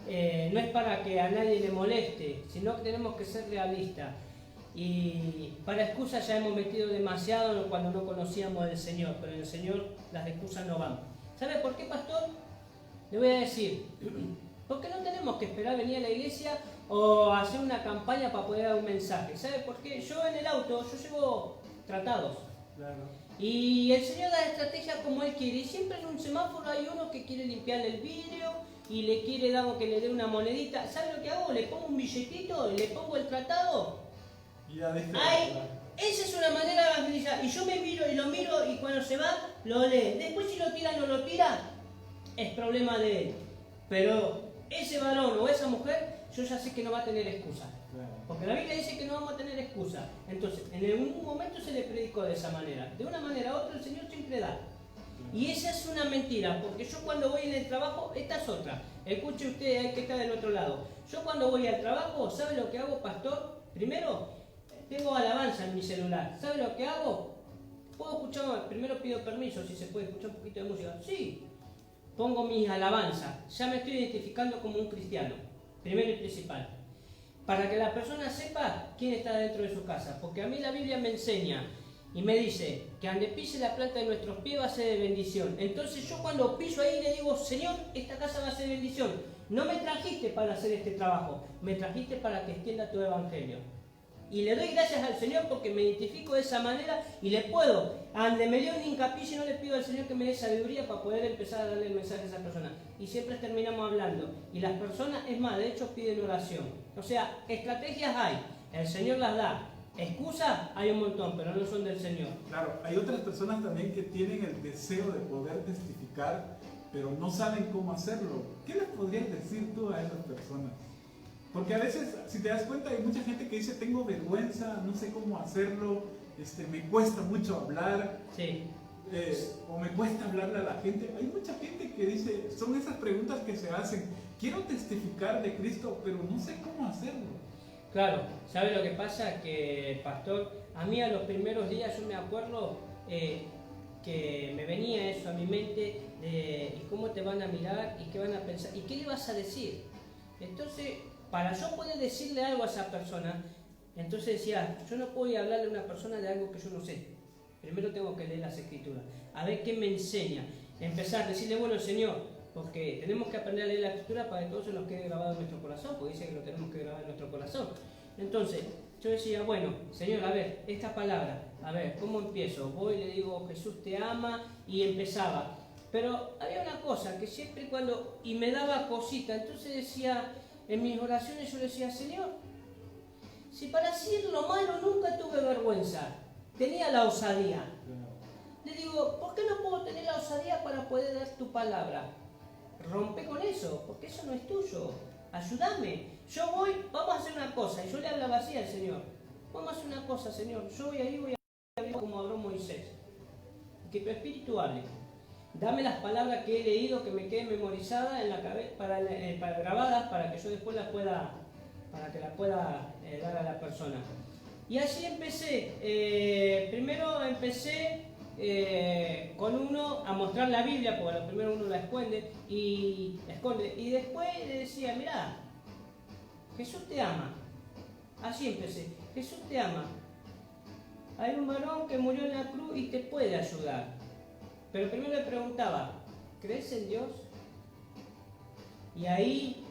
No es para que a nadie le moleste, sino que tenemos que ser realistas. Y para excusas ya hemos metido demasiado cuando no conocíamos del Señor, pero en el Señor las excusas no van. ¿Sabe por qué, pastor? Le voy a decir, porque no tenemos que esperar venir a la iglesia o hacer una campaña para poder dar un mensaje. ¿Sabe por qué? Yo en el auto, yo llevo tratados. Claro. Y el Señor da estrategia como Él quiere. Y siempre en un semáforo hay uno que quiere limpiarle el vidrio y le quiere dar que le dé una monedita. ¿Sabe lo que hago? Le pongo un billetito, le pongo el tratado. Y ya dije, Esa es una manera de evangelizar. Y yo me miro y lo miro y cuando se va, lo lee. Después si lo tira o no lo tira, es problema de él. Pero ese varón o esa mujer, yo ya sé que no va a tener excusa. Porque la Biblia dice que no vamos a tener excusa. Entonces, en algún momento se le predicó de esa manera. De una manera u otra el Señor siempre da. Y esa es una mentira, porque yo cuando voy en el trabajo, esta es otra. Escuche usted que está del otro lado. Yo cuando voy al trabajo, ¿sabe lo que hago, pastor? Primero, tengo alabanza en mi celular. ¿Sabe lo que hago? ¿Puedo escuchar? Primero pido permiso, si se puede escuchar un poquito de música. Sí. Pongo mis alabanzas. Ya me estoy identificando como un cristiano. Primero y principal. Para que la persona sepa quién está dentro de su casa. Porque a mí la Biblia me enseña y me dice que donde pise la planta de nuestros pies va a ser de bendición. Entonces yo cuando piso ahí le digo, Señor, esta casa va a ser de bendición. No me trajiste para hacer este trabajo, me trajiste para que extienda tu evangelio. Y le doy gracias al Señor porque me identifico de esa manera y le puedo, donde me dio un hincapié, y no le pido al Señor que me dé sabiduría para poder empezar a darle el mensaje a esa persona. Y siempre terminamos hablando. Y las personas, es más, de hecho piden oración. O sea, estrategias hay, el Señor las da. Excusas hay un montón, pero no son del Señor. Claro, hay otras personas también que tienen el deseo de poder testificar, pero no saben cómo hacerlo. ¿Qué les podrías decir tú a esas personas? Porque a veces, si te das cuenta, hay mucha gente que dice, tengo vergüenza, no sé cómo hacerlo, me cuesta mucho hablar, Sí. O me cuesta hablarle a la gente. Hay mucha gente que dice, son esas preguntas que se hacen, quiero testificar de Cristo, pero no sé cómo hacerlo. Claro, ¿sabe lo que pasa? Que, pastor, a mí a los primeros días yo me acuerdo que me venía eso a mi mente, ¿y cómo te van a mirar? ¿Y qué van a pensar? ¿Y qué le vas a decir? Entonces, para yo poder decirle algo a esa persona, entonces decía, yo no puedo hablarle a una persona de algo que yo no sé. Primero tengo que leer las Escrituras, a ver qué me enseña. Empezar a decirle, bueno, Señor, porque tenemos que aprender a leer la Escritura para que todo se nos quede grabado en nuestro corazón, porque dice que lo tenemos que grabar en nuestro corazón. Entonces, yo decía, bueno, Señor, a ver, esta palabra, a ver, ¿cómo empiezo? Voy y le digo, Jesús te ama, y empezaba. Pero había una cosa, que siempre y me daba cosita, entonces decía, en mis oraciones yo decía, Señor, si para decir lo malo nunca tuve vergüenza, tenía la osadía. Le digo, ¿por qué no puedo tener la osadía para poder dar tu palabra? Rompe con eso, porque eso no es tuyo. ayúdame. Yo voy, vamos a hacer una cosa. Y yo le hablaba así al Señor. Vamos a hacer una cosa, Señor. Yo voy a hablar como habló Moisés. Que tu espíritu hable. Dame las palabras que he leído, que me queden memorizadas en la cabeza, para grabadas, para que yo después las pueda, para que las pueda dar a la persona. Y así empecé. Primero empecé con uno a mostrar la Biblia, porque lo primero uno la esconde, y después le decía, mirá, Jesús te ama. Así empecé. Jesús te ama. Hay un varón que murió en la cruz y te puede ayudar. Pero primero le preguntaba, ¿crees en Dios? Y ahí,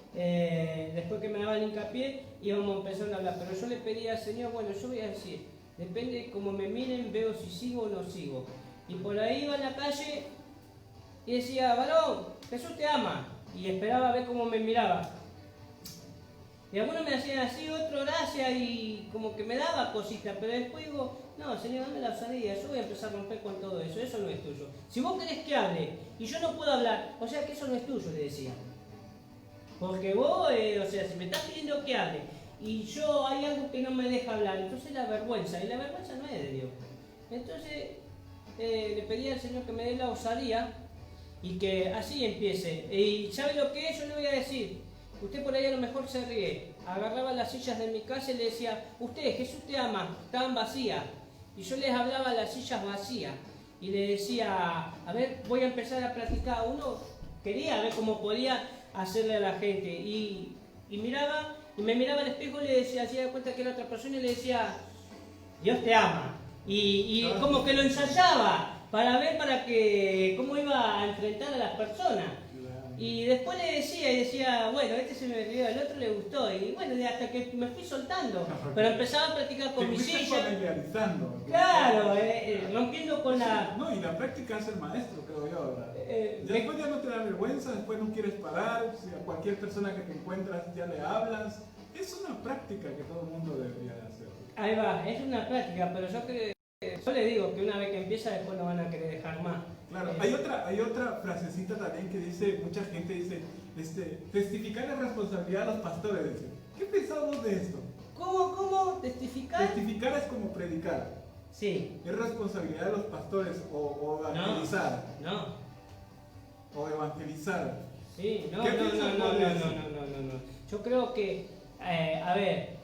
después que me daba el hincapié, íbamos empezando a hablar. Pero yo le pedía al Señor, bueno, yo voy a decir, depende de cómo me miren, veo si sigo o no sigo. Y por ahí iba a la calle y decía, varón, Jesús te ama. Y esperaba a ver cómo me miraba. Y algunos me hacían así, otro gracias, y como que me daba cositas, pero después digo, no, Señor, dame la osadía, yo voy a empezar a romper con todo eso, eso no es tuyo. Si vos querés que hable y yo no puedo hablar, o sea que eso no es tuyo, le decía. Porque vos, o sea, si me estás pidiendo que hable y yo hay algo que no me deja hablar, entonces la vergüenza, y la vergüenza no es de Dios. Entonces le pedí al Señor que me dé la osadía y que así empiece. Y ¿sabe lo que es? Yo le voy a decir. Usted por ahí a lo mejor se ríe. Agarraba las sillas de mi casa y le decía, usted, Jesús te ama, estaban vacías. Y yo les hablaba a las sillas vacías. Y le decía, a ver, voy a empezar a practicar. Uno quería ver cómo podía hacerle a la gente. Y miraba, y me miraba al espejo y le decía, hacía de cuenta que era otra persona y le decía, Dios te ama. Y como que lo ensayaba para ver cómo iba a enfrentar a las personas. Y después le decía, bueno, este se me rió, el otro le gustó, y bueno, hasta que me fui soltando, pero empezaba a practicar con mi silla. Familiarizando. Claro, rompiendo con la... No, y la práctica es el maestro, creo yo, ¿verdad? Después ya no te da vergüenza, después no quieres parar, si a cualquier persona que te encuentras ya le hablas. Es una práctica que todo el mundo debería de hacer. Ahí va, es una práctica, pero yo le digo que una vez que empieza después no van a querer dejar más. Claro, hay otra frasecita también que dice, mucha gente dice, testificar la responsabilidad de los pastores. Dice. ¿Qué pensamos de esto? ¿Cómo? ¿Testificar? Testificar es como predicar. Sí. Es responsabilidad de los pastores o evangelizar. No. O evangelizar. Sí, no. ¿Qué piensas vos de eso? No. Yo creo que, a ver,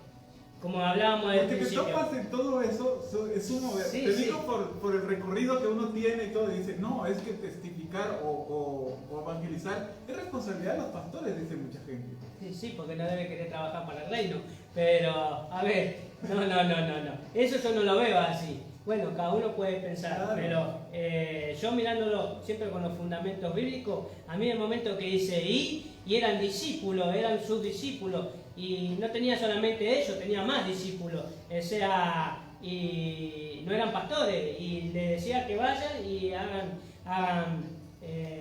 como hablábamos del principio. Porque te topas en todo eso, es un mover. Sí, te digo por el recorrido que uno tiene y todo, y dice, no, es que testificar o evangelizar es responsabilidad de los pastores, dice mucha gente. Sí, porque no debe querer trabajar para el reino. Pero, a ver, no. Eso yo no lo veo así. Bueno, cada uno puede pensar, claro. Pero yo mirándolo siempre con los fundamentos bíblicos, a mí en el momento que dice y eran discípulos, eran sus discípulos, y no tenía solamente ellos, tenía más discípulos, o sea, y no eran pastores, y le decía que vayan y hagan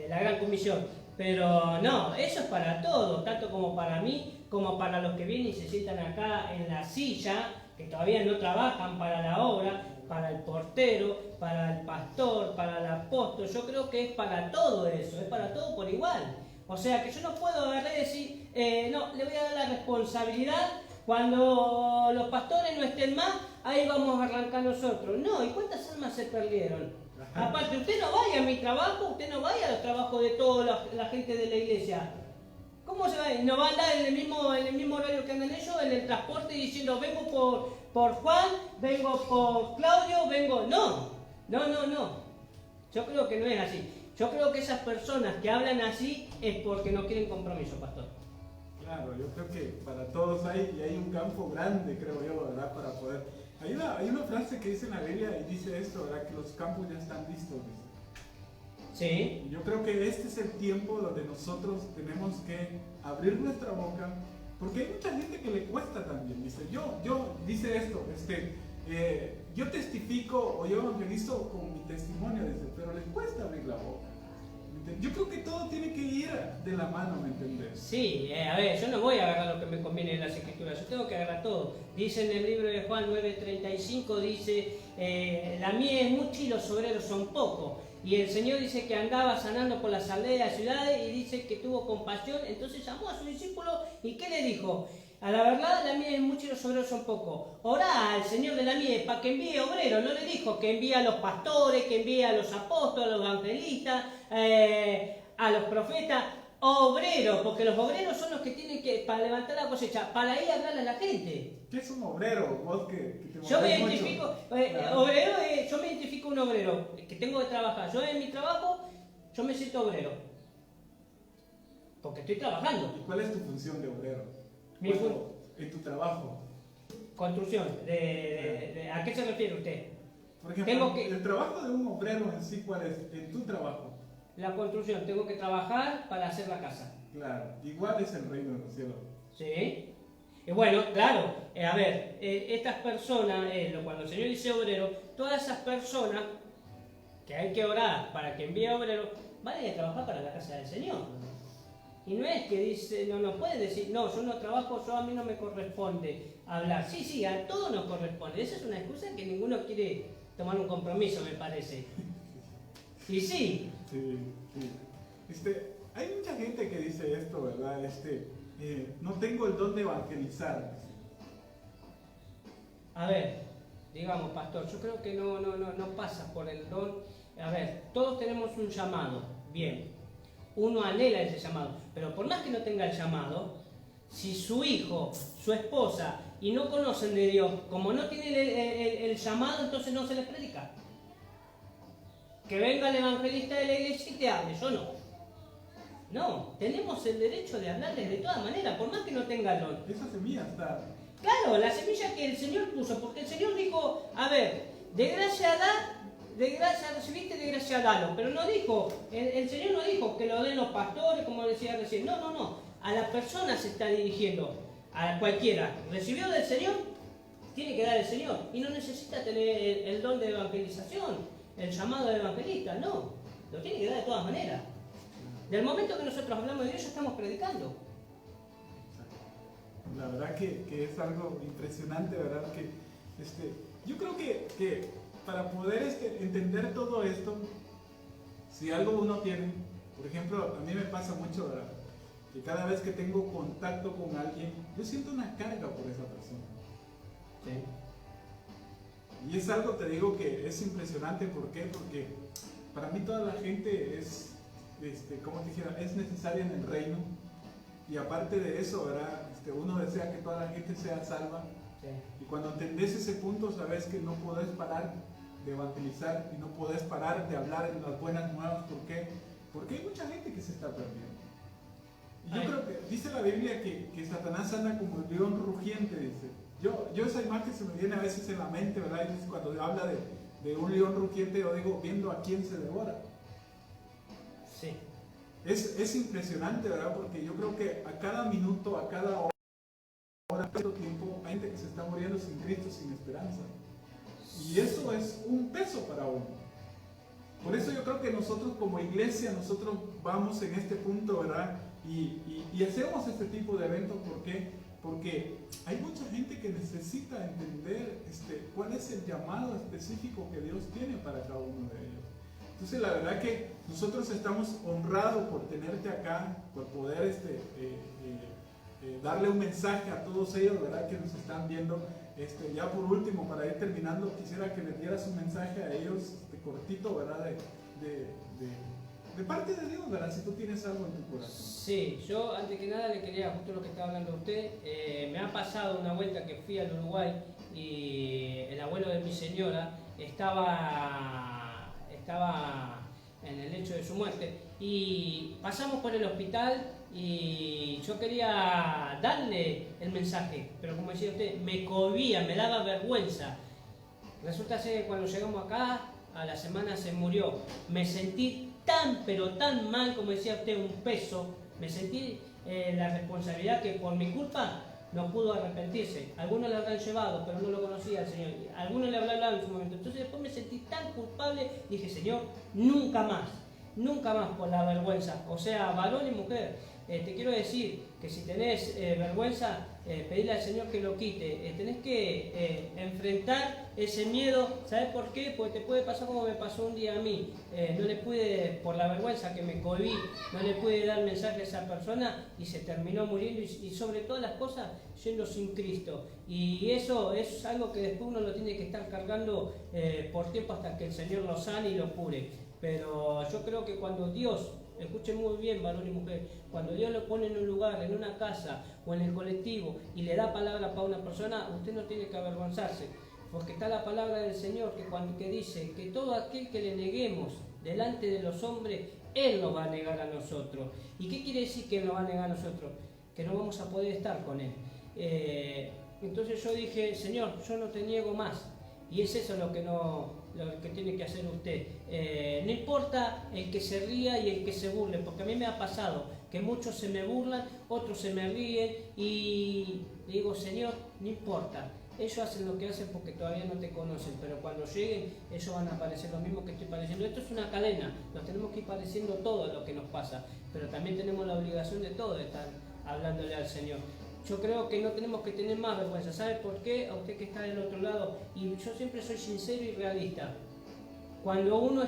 la gran comisión. Pero no, eso es para todos, tanto como para mí, como para los que vienen y se sientan acá en la silla, que todavía no trabajan para la obra, para el portero, para el pastor, para el apóstol. Yo creo que es para todo eso, es para todo por igual. O sea que yo no puedo agarrar y decir, no, le voy a dar la responsabilidad cuando los pastores no estén más, ahí vamos a arrancar nosotros. No, ¿y cuántas almas se perdieron? Aparte, usted no vaya a mi trabajo, usted no vaya a los trabajos de toda la gente de la iglesia. ¿Cómo se va? ¿No va a andar en el mismo horario que andan ellos, en el transporte diciendo, vengo por Juan, vengo por Claudio, vengo... No. Yo creo que no es así. Yo creo que esas personas que hablan así es porque no quieren compromiso, pastor. Claro, yo creo que para todos hay un campo grande, creo yo, ¿verdad? Para poder... Hay una frase que dice en la Biblia y dice esto, ¿verdad? Que los campos ya están listos, dice. Sí. Y yo creo que este es el tiempo donde nosotros tenemos que abrir nuestra boca, porque hay mucha gente que le cuesta también. Dice, dice esto, yo testifico o yo evangelizo con mi testimonio, dice, pero les cuesta abrir la boca. Yo creo que todo tiene que ir de la mano, ¿me entendés? Sí, a ver, yo no voy a agarrar lo que me conviene en las escrituras, yo tengo que agarrar todo. Dice en el libro de Juan 9:35, dice, la mies es mucha y los obreros son pocos. Y el Señor dice que andaba sanando por las aldeas, ciudades, y dice que tuvo compasión. Entonces llamó a su discípulo y ¿qué le dijo? A la verdad, la mies es mucha y los obreros son pocos. Orá al Señor de la mies para que envíe obreros. No le dijo que envíe a los pastores, que envíe a los apóstoles, a los evangelistas, a los profetas. Obreros, porque los obreros son los que tienen que, para levantar la cosecha, para ir a hablarle a la gente. ¿Qué es un obrero? Vos que te Yo me movés identifico, mucho. Claro. obrero, yo me identifico un obrero, que tengo que trabajar. Yo en mi trabajo, yo me siento obrero. Porque estoy trabajando. ¿Y cuál es tu función de obrero? Mi En tu trabajo. Construcción. ¿A qué se refiere usted? Por ejemplo, Tengo que- el trabajo de un obrero en sí, ¿cuál es? En tu trabajo. La construcción, tengo que trabajar para hacer la casa. Claro, igual es el reino de los cielos. ¿Sí? Y bueno, claro, a ver, estas personas, cuando el Señor dice obrero, todas esas personas que hay que orar para que envíe obrero, van a ir a trabajar para la casa del Señor. Y no es que dice, no puede decir, no, yo no trabajo, a mí no me corresponde hablar. Sí, a todos nos corresponde. Esa es una excusa que ninguno quiere tomar un compromiso, me parece. Y sí. Sí. Hay mucha gente que dice esto, ¿verdad? No tengo el don de evangelizar. A ver, digamos, pastor, yo creo que no pasa por el don. A ver, todos tenemos un llamado, bien. Uno anhela ese llamado, pero por más que no tenga el llamado, si su hijo, su esposa, y no conocen de Dios, como no tienen el llamado, entonces no se les predica. Que venga el evangelista de la iglesia y te hable, yo no. No, tenemos el derecho de hablarles de todas maneras, por más que no tenga el don. Esa semilla está. Claro, la semilla que el Señor puso, porque el Señor dijo, a ver, de gracia da, de gracia recibiste, de gracia dalo. Pero no dijo, el Señor no dijo que lo den los pastores, como decía recién. No. A la persona se está dirigiendo, a cualquiera. Recibió del Señor, tiene que dar el Señor. Y no necesita tener el don de evangelización, el llamado de evangelista, no. Lo tiene que dar de todas maneras. Del momento que nosotros hablamos de Dios, ya estamos predicando. La verdad que es algo impresionante, ¿verdad? Yo creo que para poder entender todo esto, si algo uno tiene, por ejemplo, a mí me pasa mucho, ¿verdad? Que cada vez que tengo contacto con alguien, yo siento una carga por esa persona. Sí. Y es algo, te digo, que es impresionante. ¿Por qué? Porque para mí toda la gente es, como te dijera, es necesaria en el reino. Y aparte de eso, ¿verdad? Uno desea que toda la gente sea salva. Sí. Y cuando entendés ese punto, sabes que no podés parar de evangelizar y no podés parar de hablar en las buenas nuevas. ¿Por qué? Porque hay mucha gente que se está perdiendo. Y yo creo que dice la Biblia que Satanás anda como un león rugiente, dice. Yo esa imagen se me viene a veces en la mente, ¿verdad? Y cuando habla de un león rugiente, yo digo, viendo a quién se devora. Sí. Es impresionante, ¿verdad? Porque yo creo que a cada minuto, a cada hora, a cada tiempo, hay gente que se está muriendo sin Cristo, sin esperanza. Y eso es un peso para uno. Por eso yo creo que nosotros como iglesia, nosotros vamos en este punto, ¿verdad? Y hacemos este tipo de eventos. ¿Por qué? Porque hay mucha gente que necesita entender cuál es el llamado específico que Dios tiene para cada uno de ellos. Entonces la verdad que nosotros estamos honrados por tenerte acá, por poder darle un mensaje a todos ellos, ¿verdad? Que nos están viendo. Ya por último, para ir terminando, quisiera que les dieras un mensaje a ellos, cortito, ¿verdad? De parte de Dios, ¿verdad? Si tú tienes algo en tu corazón. Sí, yo antes que nada le quería, justo lo que estaba hablando usted, me ha pasado una vuelta que fui al Uruguay y el abuelo de mi señora estaba en el lecho de su muerte y pasamos por el hospital y yo quería darle el mensaje, pero como decía usted, me cohibía, me daba vergüenza. Resulta ser que cuando llegamos acá, a la semana se murió. Me sentí tan, pero tan mal, como decía usted, un peso. Me sentí la responsabilidad que por mi culpa no pudo arrepentirse. Algunos le habrán llevado, pero no lo conocía al Señor. Algunos le habrán hablado en su momento. Entonces después me sentí tan culpable, dije, Señor, nunca más. nunca más por la vergüenza, o sea, varón y mujer. Te quiero decir que si tenés vergüenza, pedirle al Señor que lo quite. Tenés que enfrentar ese miedo. ¿Sabes por qué? Porque te puede pasar como me pasó un día a mí. No le pude, por la vergüenza que me cohibí, no le pude dar mensaje a esa persona y se terminó muriendo y sobre todas las cosas yendo sin Cristo. Y eso es algo que después uno lo tiene que estar cargando por tiempo hasta que el Señor lo sane y lo cure. Pero yo creo que cuando Dios, escuchen muy bien, varón y mujer, cuando Dios lo pone en un lugar, en una casa o en el colectivo y le da palabra para una persona, usted no tiene que avergonzarse, porque está la palabra del Señor que dice que todo aquel que le neguemos delante de los hombres, Él nos va a negar a nosotros. ¿Y qué quiere decir que Él nos va a negar a nosotros? Que no vamos a poder estar con Él. Entonces yo dije, Señor, yo no te niego más. Y es eso lo que tiene que hacer usted. No importa el que se ría y el que se burle, porque a mí me ha pasado que muchos se me burlan, otros se me ríen y digo, Señor, no importa. Ellos hacen lo que hacen porque todavía no te conocen, pero cuando lleguen, ellos van a parecer lo mismo que estoy padeciendo. Esto es una cadena, nos tenemos que ir padeciendo todo lo que nos pasa, pero también tenemos la obligación de todo de estar hablándole al Señor. Yo creo que no tenemos que tener más vergüenza. ¿Sabe por qué? A usted que está del otro lado. Y yo siempre soy sincero y realista. Cuando uno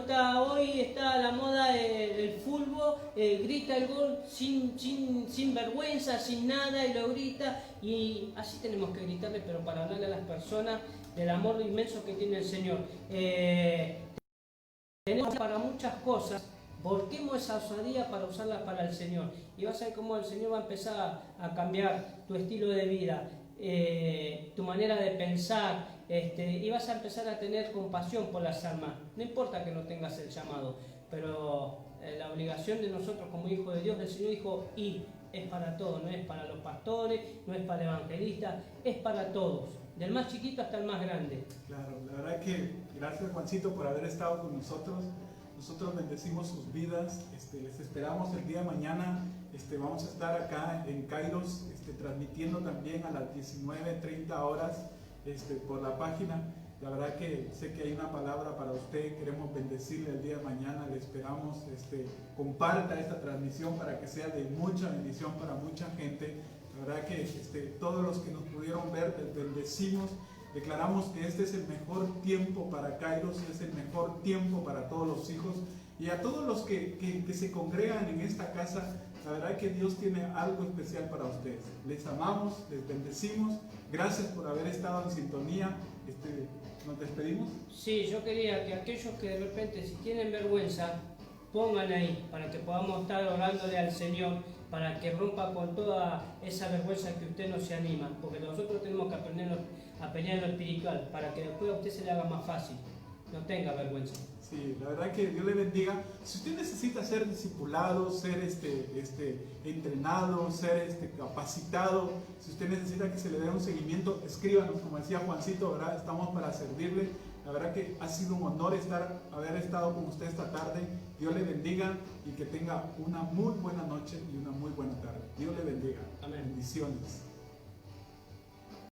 hoy está a la moda del fútbol, grita el gol sin vergüenza, sin nada, y lo grita. Y así tenemos que gritarle, pero para hablarle a las personas del amor inmenso que tiene el Señor. Tenemos para muchas cosas. Volquemos esa osadía para usarla para el Señor. Y vas a ver cómo el Señor va a empezar a cambiar tu estilo de vida, tu manera de pensar, y vas a empezar a tener compasión por las almas. No importa que no tengas el llamado, pero la obligación de nosotros como hijos de Dios, el Señor dijo, y es para todos, no es para los pastores, no es para evangelistas, es para todos, del más chiquito hasta el más grande. Claro, la verdad que gracias, Juancito, por haber estado con nosotros. Nosotros bendecimos sus vidas, les esperamos el día de mañana, vamos a estar acá en Kairos, transmitiendo también a las 19:30 horas por la página. La verdad que sé que hay una palabra para usted, queremos bendecirle el día de mañana, le esperamos, comparta esta transmisión para que sea de mucha bendición para mucha gente. La verdad que todos los que nos pudieron ver, les bendecimos. Declaramos que este es el mejor tiempo para Kairos, es el mejor tiempo para todos los hijos y a todos los que se congregan en esta casa. La verdad que Dios tiene algo especial para ustedes. Les amamos, les bendecimos. Gracias por haber estado en sintonía. ¿Nos despedimos? Sí, yo quería que aquellos que de repente, si tienen vergüenza, pongan ahí para que podamos estar orándole al Señor, para que rompa con toda esa vergüenza que usted no se anima, porque nosotros tenemos que aprender a pelear en lo espiritual, para que después a usted se le haga más fácil. No tenga vergüenza. Sí, la verdad que Dios le bendiga. Si usted necesita ser discipulado, ser entrenado, ser capacitado, si usted necesita que se le dé un seguimiento, escríbanos, como decía Juancito, ¿verdad? Estamos para servirle. La verdad que ha sido un honor haber estado con usted esta tarde. Dios le bendiga y que tenga una muy buena noche y una muy buena tarde. Dios le bendiga. Amén. Bendiciones.